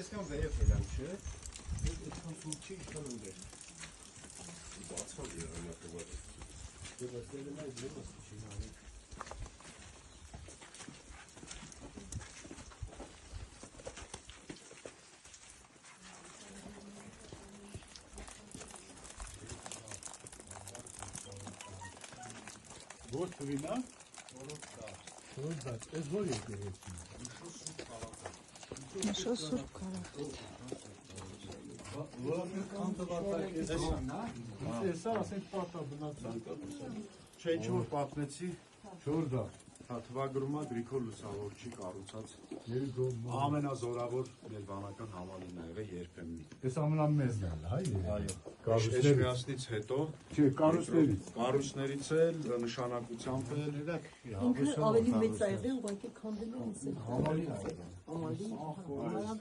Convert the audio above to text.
այսքան վերև ելան, չէ։ Այսքան սուրճի ինչքան ուներ։ Բացալ եղանակը։ Դեպաստելը նա իզրեմ ասկիչին անի։ Որ թվինա? Որոց, ես որ եկերեցին։ Նշո սուրբ կարաղետ։ Որ կանտվատակ ես հանա, հեսա ասենք պարտա բնացան, Չէ, ինչ որ պատմեցի, չորդա, թվագրումա Գրիգոր Լուսավորչի կառուցած երգոմ, ամենազորավոր մեր վանական համալիրն ա եղել երբեմն։ ես ամենամեզն էլ, հայ Այո, կառույցներից, Էշմիածնից հետո, չէ, կառույցներից, կառույցներից էլ, նշանակությամբ էլ, Ինքը ավելի մեծ ա եղել, ուղղակի քանդել են համալիր համալիր